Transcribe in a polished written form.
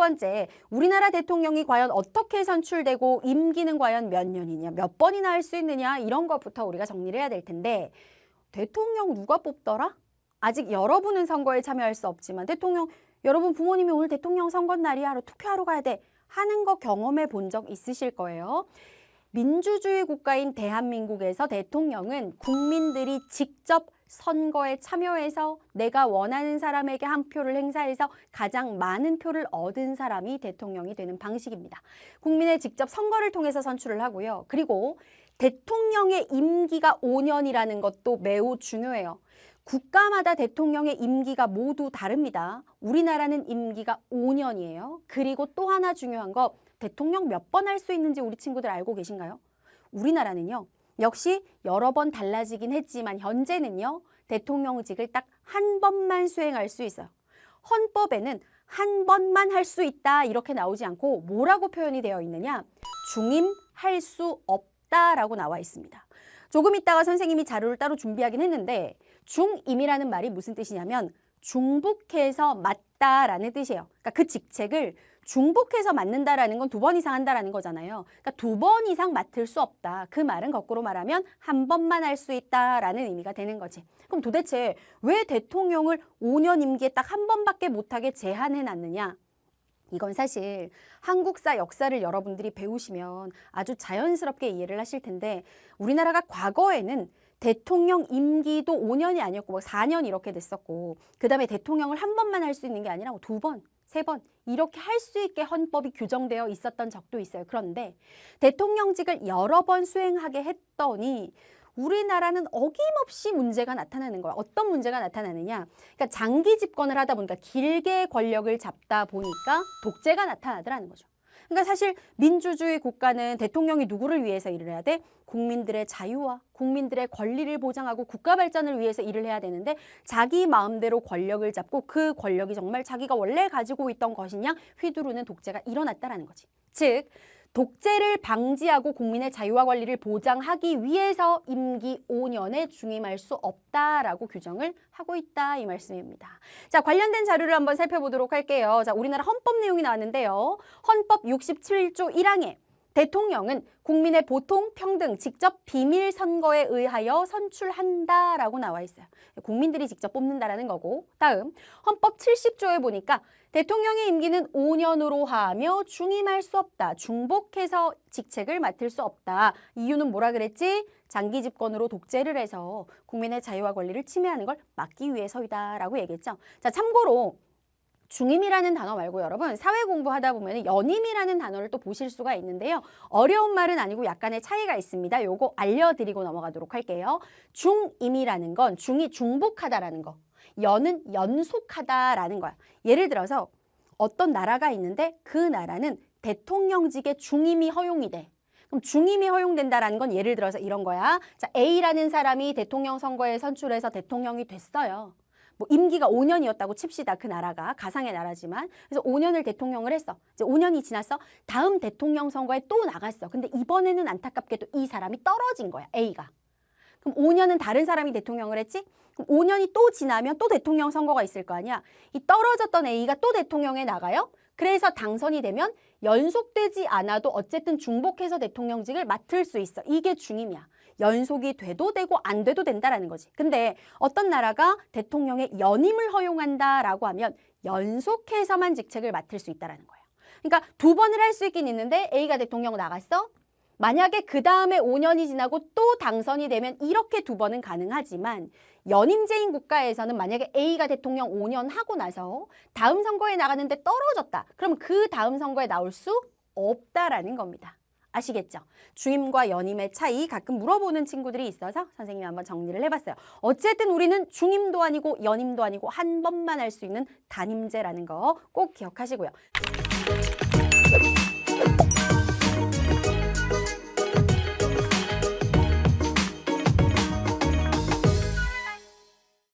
번째, 우리나라 대통령이 과연 어떻게 선출되고 임기는 과연 몇 년이냐, 몇 번이나 할 수 있느냐 이런 것부터 우리가 정리를 해야 될 텐데 대통령 누가 뽑더라? 아직 여러분은 선거에 참여할 수 없지만 대통령, 여러분 부모님이 오늘 대통령 선거 날이야 하러 투표하러 가야 돼 하는 거 경험해 본 적 있으실 거예요. 민주주의 국가인 대한민국에서 대통령은 국민들이 직접 선거에 참여해서 내가 원하는 사람에게 한 표를 행사해서 가장 많은 표를 얻은 사람이 대통령이 되는 방식입니다. 국민의 직접 선거를 통해서 선출을 하고요. 그리고 대통령의 임기가 5년이라는 것도 매우 중요해요. 국가마다 대통령의 임기가 모두 다릅니다. 우리나라는 임기가 5년이에요. 그리고 또 하나 중요한 거, 대통령 몇 번 할 수 있는지 우리 친구들 알고 계신가요? 우리나라는요. 역시 여러 번 달라지긴 했지만 현재는요. 대통령직을 딱 한 번만 수행할 수 있어요. 헌법에는 한 번만 할 수 있다 이렇게 나오지 않고 뭐라고 표현이 되어 있느냐? 중임할 수 없다라고 나와 있습니다. 조금 있다가 선생님이 자료를 따로 준비하긴 했는데 중임이라는 말이 무슨 뜻이냐면 중복해서 맡다라는 뜻이에요. 그러니까 그 직책을 중복해서 맡는다라는 건 2번 이상 한다라는 거잖아요. 그러니까 2번 이상 맡을 수 없다. 그 말은 거꾸로 말하면 한 번만 할 수 있다라는 의미가 되는 거지. 그럼 도대체 왜 대통령을 5년 임기에 딱 한 번밖에 못하게 제한해 놨느냐? 이건 사실 한국사 역사를 여러분들이 배우시면 아주 자연스럽게 이해를 하실 텐데 우리나라가 과거에는 대통령 임기도 5년이 아니었고 뭐 4년 이렇게 됐었고 그 다음에 대통령을 한 번만 할 수 있는 게 아니라 2번, 3번 이렇게 할 수 있게 헌법이 규정되어 있었던 적도 있어요. 그런데 대통령직을 여러 번 수행하게 했더니 우리나라는 어김없이 문제가 나타나는 거야. 어떤 문제가 나타나느냐. 그러니까 장기 집권을 하다 보니까 길게 권력을 잡다 보니까 독재가 나타나더라는 거죠. 그러니까 사실 민주주의 국가는 대통령이 누구를 위해서 일을 해야 돼? 국민들의 자유와 국민들의 권리를 보장하고 국가 발전을 위해서 일을 해야 되는데 자기 마음대로 권력을 잡고 그 권력이 정말 자기가 원래 가지고 있던 것이냐 휘두르는 독재가 일어났다라는 거지. 즉 독재를 방지하고 국민의 자유와 권리를 보장하기 위해서 임기 5년에 중임할 수 없다라고 규정을 하고 있다 이 말씀입니다. 자, 관련된 자료를 한번 살펴보도록 할게요. 자, 우리나라 헌법 내용이 나왔는데요. 헌법 67조 1항에 대통령은 국민의 보통, 평등, 직접 비밀 선거에 의하여 선출한다라고 나와 있어요. 국민들이 직접 뽑는다라는 거고. 다음 헌법 70조에 보니까 대통령의 임기는 5년으로 하며 중임할 수 없다. 중복해서 직책을 맡을 수 없다. 이유는 뭐라 그랬지? 장기 집권으로 독재를 해서 국민의 자유와 권리를 침해하는 걸 막기 위해서이다라고 얘기했죠. 자, 참고로 중임이라는 단어 말고 여러분 사회 공부하다 보면 연임이라는 단어를 또 보실 수가 있는데요. 어려운 말은 아니고 약간의 차이가 있습니다. 요거 알려드리고 넘어가도록 할게요. 중임이라는 건 중이 중복하다라는 거. 연은 연속하다라는 거야. 예를 들어서 어떤 나라가 있는데 그 나라는 대통령직에 중임이 허용이 돼. 그럼 중임이 허용된다라는 건 예를 들어서 이런 거야. 자, A라는 사람이 대통령 선거에 선출해서 대통령이 됐어요. 뭐 임기가 5년이었다고 칩시다. 그 나라가 가상의 나라지만 그래서 5년을 대통령을 했어. 이제 5년이 지났어. 다음 대통령 선거에 또 나갔어. 근데 이번에는 안타깝게도 이 사람이 떨어진 거야. A가. 그럼 5년은 다른 사람이 대통령을 했지? 그럼 5년이 또 지나면 또 대통령 선거가 있을 거 아니야. 이 떨어졌던 A가 또 대통령에 나가요. 그래서 당선이 되면 연속되지 않아도 어쨌든 중복해서 대통령직을 맡을 수 있어. 이게 중임이야. 연속이 돼도 되고 안 돼도 된다라는 거지. 근데 어떤 나라가 대통령의 연임을 허용한다라고 하면 연속해서만 직책을 맡을 수 있다라는 거예요. 그러니까 2번을 할 수 있긴 있는데 A가 대통령 나갔어? 만약에 그 다음에 5년이 지나고 또 당선이 되면 이렇게 2번은 가능하지만 연임제인 국가에서는 만약에 A가 대통령 5년 하고 나서 다음 선거에 나가는데 떨어졌다. 그럼 그 다음 선거에 나올 수 없다라는 겁니다. 아시겠죠? 중임과 연임의 차이 가끔 물어보는 친구들이 있어서 선생님이 한번 정리를 해봤어요. 어쨌든 우리는 중임도 아니고 연임도 아니고 한 번만 할 수 있는 단임제라는 거 꼭 기억하시고요.